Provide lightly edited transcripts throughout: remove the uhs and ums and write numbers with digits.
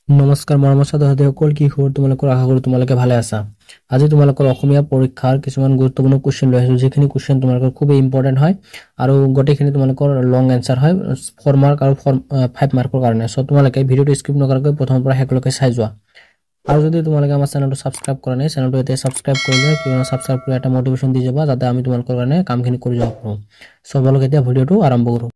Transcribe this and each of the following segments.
নমস্কাৰ মৰমৰ ছাত্ৰ-ছাত্ৰীসকল, কি খবৰ তোমালোকৰ? আশা কৰোঁ তোমালোকে ভালে আছা। আজি তোমালোকৰ অসমীয়া পৰীক্ষাৰ কিছুমান গুৰুত্বপূৰ্ণ কুৱেশ্যন লৈ আহিছোঁ, যিখিনি কুৱেশ্যন তোমালোকৰ খুবেই ইম্পৰ্টেণ্ট হয় আৰু গোটেইখিনি তোমালোকৰ লং এনচাৰ হয় 4 মাৰ্ক আৰু 5 মাৰ্কৰ কাৰণে। চ' তোমালোকে ভিডিঅ'টো স্কিপ নকৰাকৈ প্ৰথমৰ পৰা শেষলৈকে চাই যোৱা। আৰু যদি তোমালোকে আমাৰ চেনেলটো ছাবস্ক্ৰাইব কৰা নাই, চেনেলটো এতিয়া ছাবস্ক্ৰাইব কৰি লোৱা, কিয়নো ছাবস্ক্ৰাইব কৰি এটা মটিভেশ্যন দি যাবা যাতে আমি তোমালোকৰ কাৰণে কামখিনি কৰি যাব পাৰোঁ। চ' বলক এতিয়া ভিডিঅ'টো আৰম্ভ কৰোঁ।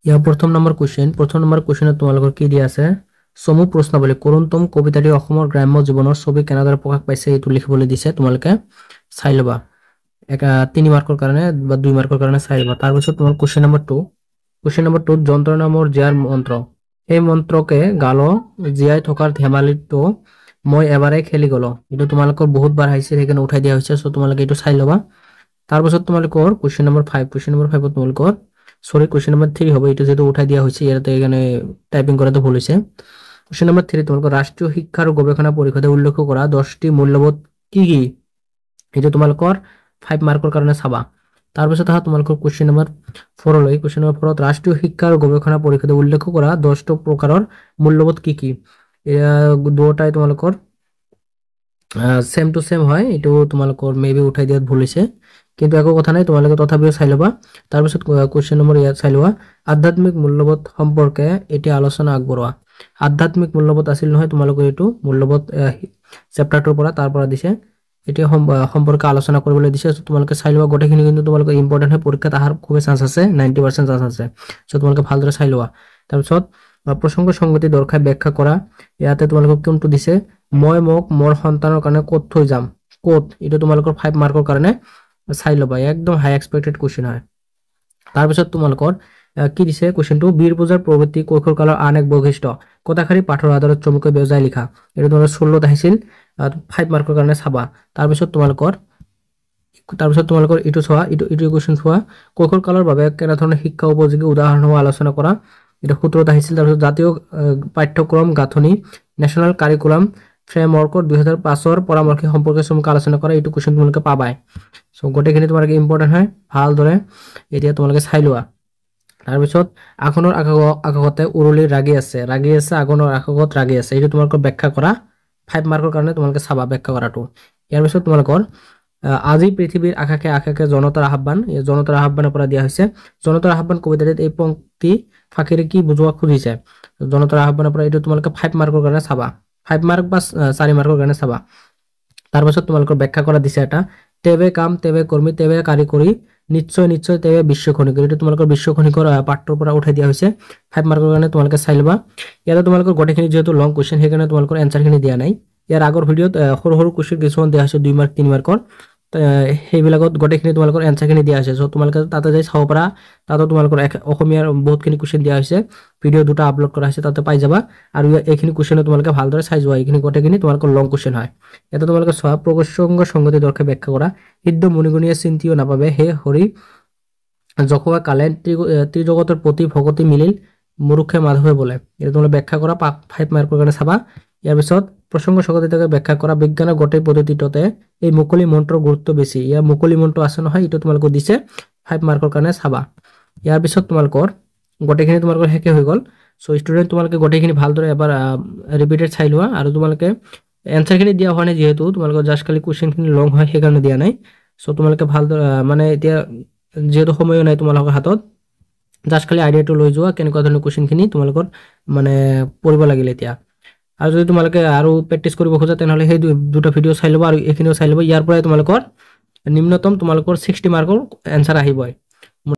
ইয়াৰ প্ৰথম নম্বৰ কুৱেশ্যনত তোমালোকৰ কি দিয়া আছে? চমু প্ৰশ্নাৱলী কৰোনতম কবিতাটি অসমৰ গ্ৰাম্য জীৱনৰ ছবি কেনেদৰে প্ৰকাশ পাইছে এইটো লিখিবলৈ দিছে। তোমালোকে চাই ল'বা। 3 মাৰ্কৰ কাৰণে বা 2 মাৰ্কৰ কাৰণে চাই ল'বা। তাৰপিছত তোমাৰ কুৱেশ্যন নম্বৰ 2 যন্ত্ৰ নামৰ জীয়াৰ মন্ত্ৰ, এই মন্ত্ৰকে গালো জীয়াই থকাৰ ধেমালিটো মই এবাৰেই খেলি গলো। এইটো তোমালোকৰ বহুত বাৰ আহিছে, সেইকাৰণে উঠাই দিয়া হৈছে। চ' তোমালোকে এইটো চাই ল'বা। তাৰপিছত তোমালোকৰ কুৱেশ্যন নম্বৰ 5 তোমালোকৰ কুৱেশ্যন নম্বৰ 3 হ'ব। এইটো যেটো উঠাই দিয়া হৈছে, ইয়াতে এখানে টাইপিং কৰাটো ভুল হৈছে। কুৱেশ্যন নম্বৰ 3 তোমালোকৰ ৰাষ্ট্ৰীয় শিক্ষা আৰু গৱেষণা পৰিষদে উল্লেখ কৰা 10টি মূল্যবোধ কি কি? এইটো তোমালোকৰ 5 মাৰ্কৰ কাৰণে চাবা। তাৰপিছত আহা তোমালোকৰ কুৱেশ্যন নম্বৰ 4 লৈ। কুৱেশ্যন নম্বৰ 4ত ৰাষ্ট্ৰীয় শিক্ষা আৰু গৱেষণা পৰিষদে উল্লেখ কৰা 10টা প্ৰকাৰৰ মূল্যবোধ কি কি? এয়া দুটাই তোমালোকৰ সেম টু সেম হয়। এইটো তোমালোকৰ মেবি উঠাই দিয়াত ভুল হৈছে, কিন্তু একো কথা নাই, তোমালোকে তথাপিও চাই ল'বা। তাৰপিছত কুৱেশ্যন নম্বৰ ইয়াত চাই লোৱা, আধ্যাত্মিক মূল্যবোধ সম্পৰ্কে এতিয়া আলোচনা আগবঢ়োৱা। আধ্যাত্মিক মূল্যবোধ আছিল নহয় তোমালোকৰ এইটো মূল্যবোধ চেপ্টাৰটোৰ পৰা তাৰ পৰা দিছে। এতিয়া সম্পৰ্কে আলোচনা কৰিবলৈ দিছে। তোমালোকে চাই লোৱা, গোটেইখিনি কিন্তু তোমালোকৰ ইম্পৰ্টেণ্ট হয়, পৰীক্ষাত অহাৰ খুবেই চান্স আছে, 90% চান্স আছে। চ' তোমালোকে ভালদৰে চাই লোৱা। তাৰপিছত প্ৰসংগ সংগতি দৰ্শাই ব্যাখ্যা কৰা। ইয়াতে তোমালোকক কোনটো দিছে? মই মোক মোৰ সন্তানৰ কাৰণে ক'ত থৈ যাম, ক'ত, এইটো তোমালোকৰ 5 মাৰ্কৰ কাৰণে চাই ল'বা। একদম হাই এক্সপেক্টেড কুৱেশ্যন হয়। তাৰপিছত তোমালোকৰ কি দিছে কুৱেশ্যনটো? বীৰ পূজাৰ প্ৰবৃত্তি কৈশোৰ কালৰ আন এক বৈশিষ্ট্য, কথাষাৰি পাঠৰ আধাৰত চমুকৈ বেজাই লিখা। এইটো তোমালোকৰ 16ত আহিছিল, 5 মাৰ্কৰ কাৰণে চাবা। তাৰপিছত তোমালোকৰ এইটো চোৱা, এইটো কুৱেশ্যন চোৱা, কৈশোৰ কালৰ বাবে কেনেধৰণৰ শিক্ষা উপযোগী উদাহৰণসমূহ আলোচনা কৰা। এটা 17ত আহিছিল। তাৰপিছত জাতীয় পাঠ্যক্ৰম গাঁথনি নেশ্যনেল কাৰিকুলাম ফ্ৰেমৱৰ্কৰ 2005ৰ পৰামৰ্শ সম্পৰ্কে চমুকৈ আলোচনা কৰা। এইটো কুৱেশ্যন তোমালোকে পাবাই। চ' গোটেইখিনি তোমালোকে ইম্পৰ্টেণ্ট হয়, ভালদৰে এতিয়া তোমালোকে চাই লোৱা। তাৰপিছত আঘোণৰ আকাশতে উৰুলি ৰাগি আছে আঘোণৰ আকাশত ৰাগি আছে। এইটো তোমালোকৰ ব্যাখ্যা কৰা, 5 মাৰ্কৰ কাৰণে তোমালোকে চাবা ব্যাখ্যা কৰাটো। ইয়াৰ পিছত তোমালোকৰ আজি পৃথিৱীৰ আকাশে আকাশে জনতাৰ আহ্বান, জনতাৰ আহ্বানৰ পৰা দিয়া হৈছে। জনতাৰ আহ্বান কবিতাটিত এই পংক্তি ফাঁকিৰে কি বুজোৱা খুজিছে? জনতাৰ আহ্বানৰ পৰা এইটো তোমালোকে 5 মাৰ্কৰ কাৰণে চাবা, 5 মাৰ্ক বা 4 মাৰ্কৰ কাৰণে চাবা। তাৰপিছত তোমালোকৰ ব্যাখ্যা কৰা দিছে এটা, তেবে কাম তেবে কৰ্মী তেবে কাৰিকৰী নিশ্চয় নিশ্চয় তেবে বিশ্ব খনিকৰ। এইটো তোমালোকৰ বিশ্ব খনিকৰ পাঠটোৰ পৰা উঠাই দিয়া হৈছে, 5 মাৰ্কৰ কাৰণে তোমালোকে চাই ল'বা। ইয়াতে তোমালোকৰ গোটেইখিনি যেহেতু লং কুৱেশ্যন, সেইকাৰণে তোমালোকৰ এনচাৰখিনি দিয়া নাই। ইয়াৰ আগৰ ভিডিঅ'ত সৰু সৰু কুৱেশ্যন কিছুমান দিয়া হৈছে 2 মাৰ্ক 3 মাৰ্কৰ, সেইবিলাকত গোটেইখিনি তোমালোকৰ এনচাৰখিনি দিয়া হৈছে। চ' তোমালোকে তাতে যাই চাব পাৰা। তাতো তোমালোকৰ অসমীয়াৰ বহুতখিনি কুৱেশ্যন দিয়া হৈছে, ভিডিঅ' দুটা আপলোড কৰা হৈছে, তাতে পাই যাবা। আৰু এইখিনি কুৱেশ্যনো তোমালোকে ভালদৰে চাই যোৱা। এইখিনি গোটেইখিনি তোমালোকৰ লং কুৱেশ্যন হয়। এটা তোমালোকে চোৱা, প্ৰসংগ সংগতি দৰ্শাই ব্যাখ্যা কৰা। সিদ্ধ মুনিগুণিয়ে চিন্তিও নাপাবে হে হৰি জখুৱা কালে ত্ৰিজগতৰ প্ৰতি ভকতি মিলিল মুৰুখে মাধৱে বোলে। এটা তোমালোকে ব্যাখ্যা কৰা, 5 মাৰ্কৰ কাৰণে চাবা। ইয়াৰ পিছত প্ৰসংগ সংগতিকে ব্যাখ্যা কৰা। বিজ্ঞানৰ গোটেই পদ্ধতিটোতে এই মুকলি মন্ত্ৰৰ গুৰুত্ব বেছি। ইয়াৰ মুকলি মন্ত্ৰ আছে নহয়, এইটো তোমালোকক দিছে, 5 মাৰ্কৰ কাৰণে চাবা। ইয়াৰ পিছত তোমালোকৰ গোটেইখিনি তোমালোকৰ শেষে হৈ গ'ল। চ' ষ্টুডেণ্ট তোমালোকে গোটেইখিনি ভালদৰে এবাৰ ৰিপিটেড চাই লোৱা। আৰু তোমালোকে এনচাৰখিনি দিয়া হোৱা নাই, যিহেতু তোমালোকৰ জাষ্ট খালি কুৱেশ্যনখিনি লং হয়, সেইকাৰণে দিয়া নাই। চ' তোমালোকে ভালদৰে মানে এতিয়া যিহেতু সময়ো নাই তোমালোকৰ হাতত, জাষ্ট খালি আইডিয়াটো লৈ যোৱা কেনেকুৱা ধৰণৰ কুৱেশ্যনখিনি তোমালোকৰ মানে পঢ়িব লাগিলে এতিয়া। আৰু যদি তোমালোকে আৰু প্ৰেক্টিছ কৰিব খোজা, তেনেহ'লে সেই দুটা ভিডিঅ' চাই ল'বা আৰু এইখিনিও চাই ল'বা। ইয়াৰ পৰাই তোমালোকৰ নিম্নতম তোমালোকৰ 60 মাৰ্কৰ এনচাৰ আহিবই।